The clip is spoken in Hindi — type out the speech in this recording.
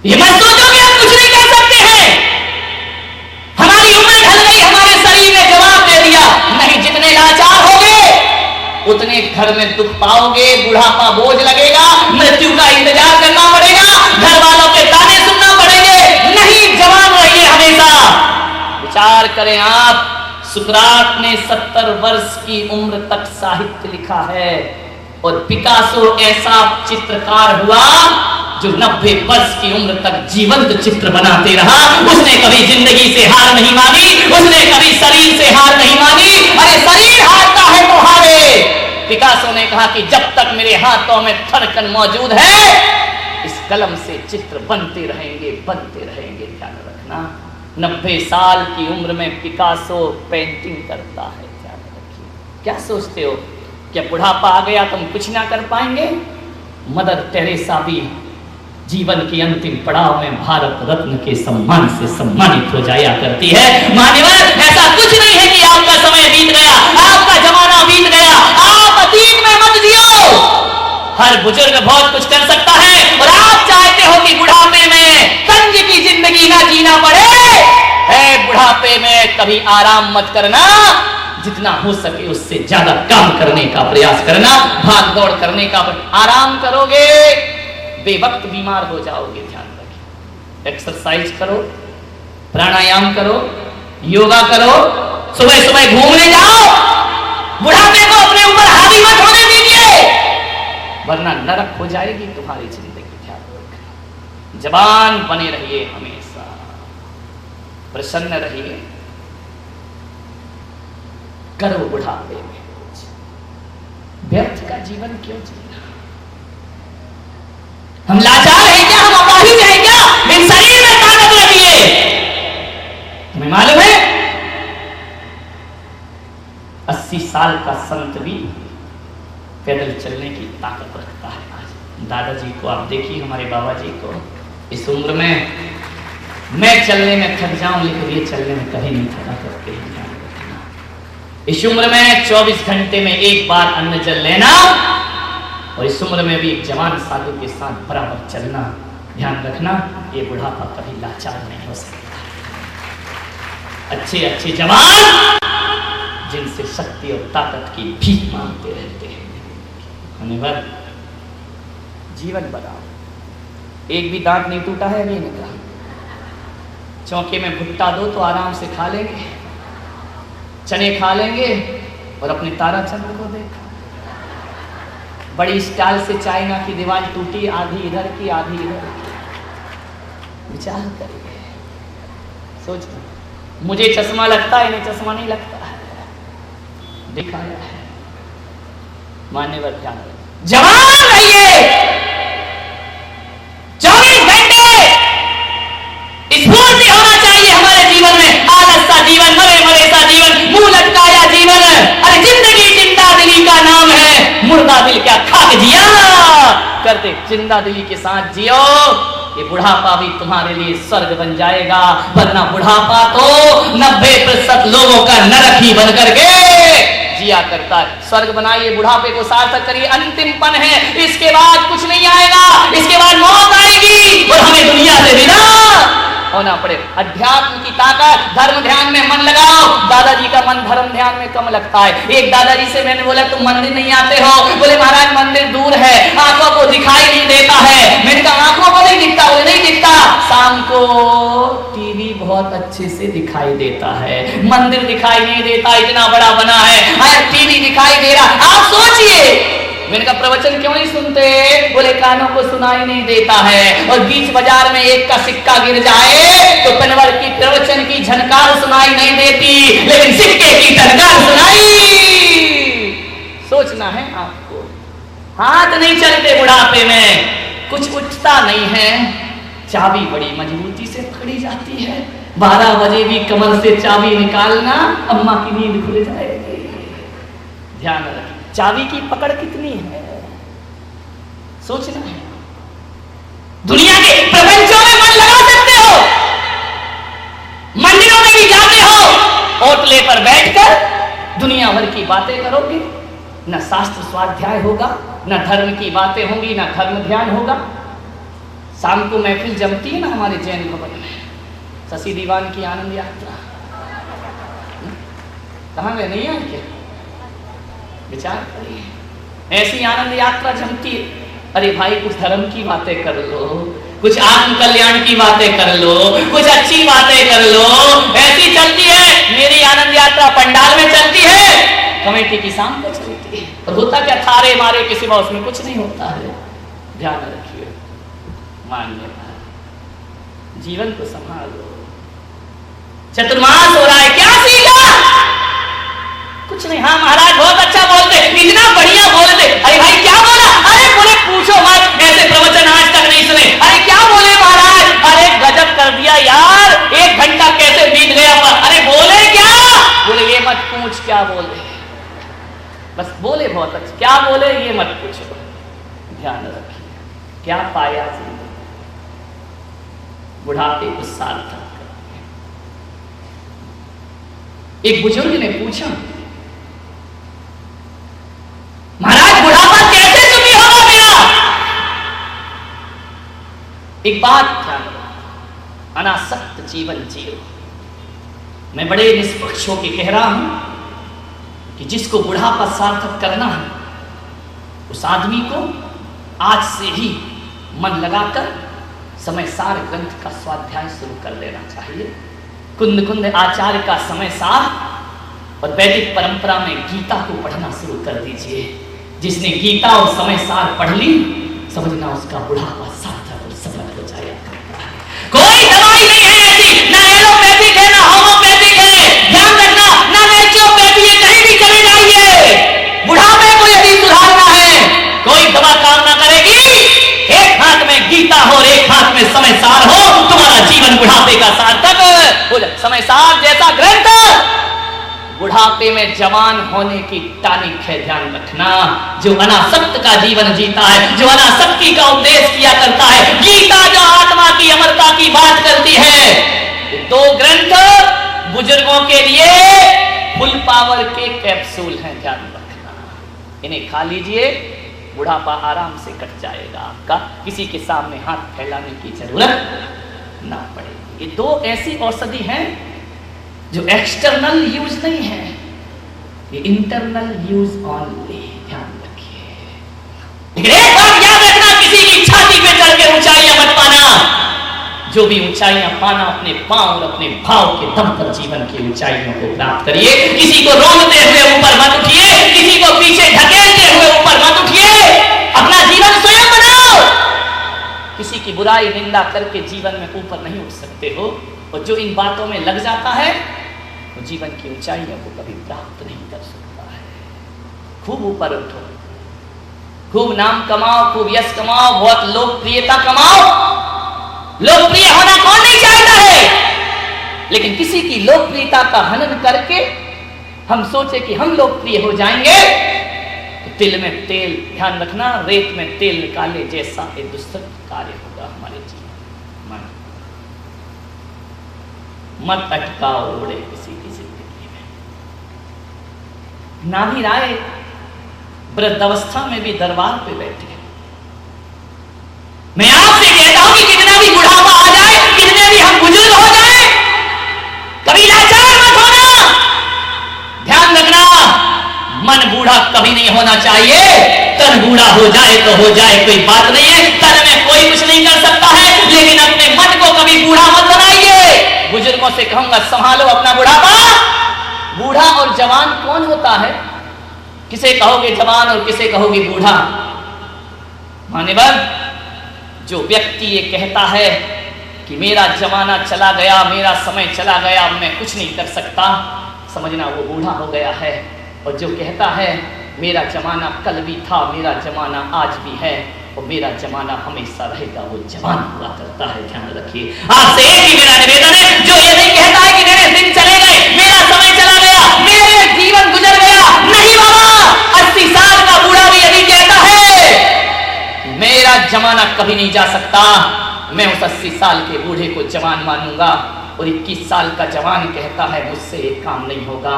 ये मत सोचो कि हम कुछ नहीं कर सकते हैं, हमारी उम्र ढल गई, हमारे शरीर ने जवाब दे दिया। नहीं, जितने लाचार होगे उतने घर में दुख पाओगे, बुढ़ापा बोझ लगेगा, मृत्यु का इंतजार करना पड़ेगा, घर वालों के ताने सुनना पड़ेंगे। नहीं, जवान रहिए हमेशा। विचार करें आप, सुकरात ने 70 वर्ष की उम्र तक साहित्य लिखा है और पिकासो ऐसा चित्रकार हुआ जो 90 वर्ष की उम्र तक जीवंत चित्र बनाते रहा। उसने कभी जिंदगी से हार नहीं मानी, उसने कभी शरीर से हार नहीं मानी। अरे शरीर हारता है तो हारे। पिकासो ने कहा कि जब तक मेरे हाथों में धड़कन मौजूद है, इस कलम से चित्र बनते रहेंगे, बनते रहेंगे। ध्यान रखना, 90 साल की उम्र में पिकासो पेंटिंग करता है। ध्यान रखिए। क्या सोचते हो, क्या बुढ़ापा आ गया तो हम कुछ ना कर पाएंगे? मदर टेरेसा भी जीवन के अंतिम पड़ाव में भारत रत्न के सम्मान से सम्मानित हो जाया करती है। मान्यवर, ऐसा कुछ नहीं है कि आपका समय बीत गया, आपका जमाना बीत गया, आप अतीत में मत जियो। हर बुजुर्ग बहुत कुछ कर सकता है और आप चाहते हो कि बुढ़ापे में तंज की जिंदगी ना जीना पड़े। बुढ़ापे में कभी आराम मत करना, जितना हो सके उससे ज्यादा काम करने का प्रयास करना, भाग दौड़ करने का। आराम करोगे बेवक्त बीमार हो जाओगे। ध्यान रखिए। एक्सरसाइज करो, प्राणायाम करो, योगा करो, सुबह सुबह घूमने जाओ। बुढ़ापे को अपने ऊपर हावी मत होने दीजिए, वरना नरक हो जाएगी तुम्हारी जिंदगी। ध्यान रखना। जवान बने रहिए, हमेशा प्रसन्न रहिए। करो बुढ़ापे में व्यर्थ का जीवन क्यों जीना? हम लाचार हैं क्या? हम अपाहिज हैं क्या? इन शरीर में ताकत रखिए। तुम्हें मालूम है 80 साल का संत भी पैदल चलने की ताकत रखता है। आज दादाजी को आप देखिए, हमारे बाबा जी को, इस उम्र में मैं चलने में थक जाऊं लेकिन ये चलने में कभी नहीं थका करते हैं। इस उम्र में 24 घंटे में एक बार अन्न जल लेना और इस उम्र में भी एक जवान साधु के साथ बराबर चलना। ध्यान रखना, ये बुढ़ापा कभी लाचार नहीं हो सकता। अच्छे अच्छे जवान जिनसे शक्ति और ताकत की भीख मांगते रहते हैं। धन्यवाद। जीवन बनाओ। एक भी दांत नहीं टूटा है अभी इनका। चौके में भुट्टा दो तो आराम से खा लेंगे, चने खा लेंगे और अपने ताराचंद्र को देखो। बड़ी स्टाइल से चाइना की दीवार टूटी, आधी इधर की आधी इधर की। विचार करिए, सोचो। मुझे चश्मा लगता है, इन्हें चश्मा नहीं लगता है, दिखाया है। मान्यवर ध्यान रखिए। जवान रहिए, 24 घंटे स्फूर्ति होना चाहिए हमारे जीवन में। आलस सा जीवन, मरे मरे सा जीवन, मुंह लटकाया जीवन। अरे जिंदगी जिंदा दिली का नाम है, मुर्दा दिल क्या खाक जिया करते। जिंदा दिली के साथ जियो, ये बुढ़ापा भी तुम्हारे लिए स्वर्ग बन जाएगा। वरना बुढ़ापा तो 90% लोगों का नरक ही बन करके जिया करता है। स्वर्ग बनाइए, बुढ़ापे को सार्थक करिए। अंतिम पन है, इसके बाद कुछ नहीं आएगा, इसके बाद मौत आएगी और हमें दुनिया से विदा होना पड़े। अध्यात्म की ताकत, धर्म ध्यान में मन लगाओ। दादाजी का मन धर्म ध्यान में कम लगता है। एक दादाजी से मैंने बोला तुम मंदिर नहीं आते हो? बोले महाराज मंदिर दूर है, आंखों को दिखाई नहीं देता है। मैंने कहा आंखों को नहीं दिखता? बोले नहीं दिखता, शाम को टीवी बहुत अच्छे से दिखाई देता है, मंदिर दिखाई नहीं देता, इतना बड़ा बना है, अरे टीवी दिखाई दे रहा। आप सोचिए, मैंने कहा प्रवचन क्यों नहीं सुनते? बोले कानों को सुनाई नहीं देता है, और बीच बाजार में एक का सिक्का गिर जाए तो कन्वर की प्रवचन की झनकार सुनाई नहीं देती, लेकिन सिक्के की झनकार सुनाई। सोचना है आपको। हाथ नहीं चलते बुढ़ापे में, कुछ उठता नहीं है, चाबी बड़ी मजबूती से पकड़ी जाती है। 12 बजे भी कमर से चाबी निकालना, अम्मा की नींद खुल जाएगी। ध्यान रखें, चाबी की पकड़ कितनी है, सोचना है। दुनिया के प्रपंचों में मन लगा सकते हो, मंदिरों में भी जाते हो, ओटले पर बैठकर दुनिया भर की बातें करोगे, न शास्त्र स्वाध्याय होगा, न धर्म की बातें होंगी, न धर्म ध्यान होगा। शाम को महफिल जमती है ना हमारे जैन भवन में, शशि दीवान की आनंद यात्रा, कहाँ गए, नहीं आए क्या? विचार करिए, ऐसी आनंद यात्रा जमती है। अरे भाई कुछ धर्म की बातें कर लो, कुछ आत्म कल्याण की बातें कर लो, कुछ अच्छी बातें कर लो, ऐसी चलती है। मेरी आनंद यात्रा पंडाल में चलती है, कमेटी की शाम को चलती है, और होता क्या, थारे मारे के सिवा उसमें कुछ नहीं होता है। ध्यान रखिए, मान्यता, जीवन को संभालो। चतुर्मास हो रहा है, क्या सीखा? कुछ नहीं। हाँ महाराज बहुत अच्छा बोलते, इतना बढ़िया बोलते। अरे भाई क्या बोला? अरे बोले पूछो मत, ऐसे प्रवचन आज तक नहीं सुने। अरे क्या बोले महाराज? अरे गजब कर दिया यार, 1 घंटा कैसे बीत गया। अरे बोले क्या? बोले ये मत पूछ क्या बोले, बस बोले बहुत अच्छा, क्या बोले ये मत पूछो। ध्यान रखिए, क्या पाया जिंदगी, बुढ़ापे को सार्थक। एक बुजुर्ग ने पूछा, महाराज बुढ़ापा कैसे सुखी होगा मेरा? एक बात ध्यान रखो, अनासक्त जीवन जियो। मैं बड़े निष्पक्ष होकर कह रहा हूं कि जिसको बुढ़ापा सार्थक करना है, उस आदमी को आज से ही मन लगाकर समय सार ग्रंथ का स्वाध्याय शुरू कर लेना चाहिए। कुंद कुंद आचार्य का समय सार और वैदिक परंपरा में गीता को पढ़ना शुरू कर दीजिए। जिसने गीता और समय सार पढ़ ली, समझना उसका बुढ़ापा सार्थक और सफल हो जाएगा। कोई दवाई नहीं है ऐसी, ना एलोपैथिक है, ना होम्योपैथिक है, ध्यान रखना, ना नेचुरोपैथी है, कहीं भी चले जाइए। बुढ़ापे को यदि सुधारना है, कोई दवा काम ना करेगी। एक हाथ में गीता हो और एक हाथ में समय सार हो, तुम्हारा जीवन बुढ़ापे का सार्थक हो जाए। समय सार जैसा ग्रंथ बुढ़ापे में जवान होने की टानिक है। ध्यान रखना, जो अनासक्त का जीवन जीता है, जो अनासक्ति का उपदेश किया करता है, गीता जो आत्मा की अमरता की बात करती है, ये 2 ग्रंथ बुजुर्गों के लिए फुल पावर के कैप्सूल हैं। ध्यान रखना, इन्हें खा लीजिए, बुढ़ापा आराम से कट जाएगा आपका, किसी के सामने हाथ फैलाने की जरूरत ना पड़ेगी। ये 2 ऐसी औषधि हैं जो एक्सटर्नल यूज नहीं है, ये इंटरनल यूज ओनली। ध्यान रखिए, लेकिन एक बात याद रखना, किसी की छाती पे चढ़ के ऊंचाइयां मत पाना। जो भी ऊंचाइयां पाना, अपने पांव और अपने भाव के दम पर जीवन की ऊंचाइयों को प्राप्त करिए। किसी को रोकते हुए ऊपर मत उठिए, किसी को पीछे ढकेलते हुए ऊपर मत उठिए। अपना जीवन स्वयं बनाओ। किसी की बुराई निंदा करके जीवन में ऊपर नहीं उठ सकते हो, और जो इन बातों में लग जाता है वो जीवन की ऊंचाइयों को कभी प्राप्त नहीं कर सकता है। खूब ऊपर उठो, खूब नाम कमाओ, खूब यश कमाओ, बहुत लोकप्रियता कमाओ। लोकप्रिय होना कौन नहीं चाहता है, लेकिन किसी की लोकप्रियता का हनन करके हम सोचे कि हम लोकप्रिय हो जाएंगे, तो तिल में तेल, ध्यान रखना, रेत में तेल निकाले जैसा एक दुष्ट कार्य होगा हमारे जीवन। मत अटकाओ उड़े किसी की जिंदगी में। नाभि राय वृद्धावस्था में भी दरबार पे बैठे। मैं आपसे कहता हूं कि कितना भी बुढ़ापा आ जाए, कितने भी हम बुजुर्ग हो जाए, कभी लाचार मत होना। ध्यान रखना, मन बूढ़ा कभी नहीं होना चाहिए। तन बूढ़ा हो जाए तो हो जाए, कोई बात नहीं है, तन में कोई कुछ नहीं कर सकता है, लेकिन अपने मन को कभी बूढ़ा मत बनाइए। बुजुर्गों से कहूंगा, संभालो अपना बुढ़ापा। बूढ़ा और जवान कौन होता है? किसे कहोगे जवान और किसे कहोगे बूढ़ा? मान्यवर, जो व्यक्ति ये कहता है कि मेरा जमाना चला गया, मेरा समय चला गया, मैं कुछ नहीं कर सकता, समझना वो बूढ़ा हो गया है। और जो कहता है मेरा जमाना कल भी था, मेरा जमाना आज भी है और मेरा जमाना हमेशा रहेगा, वो जवान हुआ करता है। ध्यान रखिए, आपसे एक ही मेरा निवेदन है, जो ये नहीं कहता है कि मेरे दिन चले गए, मेरा समय चला गया, मेरे जीवन गुजर गया, नहीं बाबा, 80 साल का बूढ़ा भी यदि कहता है मेरा जमाना कभी नहीं जा सकता, मैं उस 80 साल के बूढ़े को जवान मानूंगा। और 21 साल का जवान कहता है मुझसे एक काम नहीं होगा,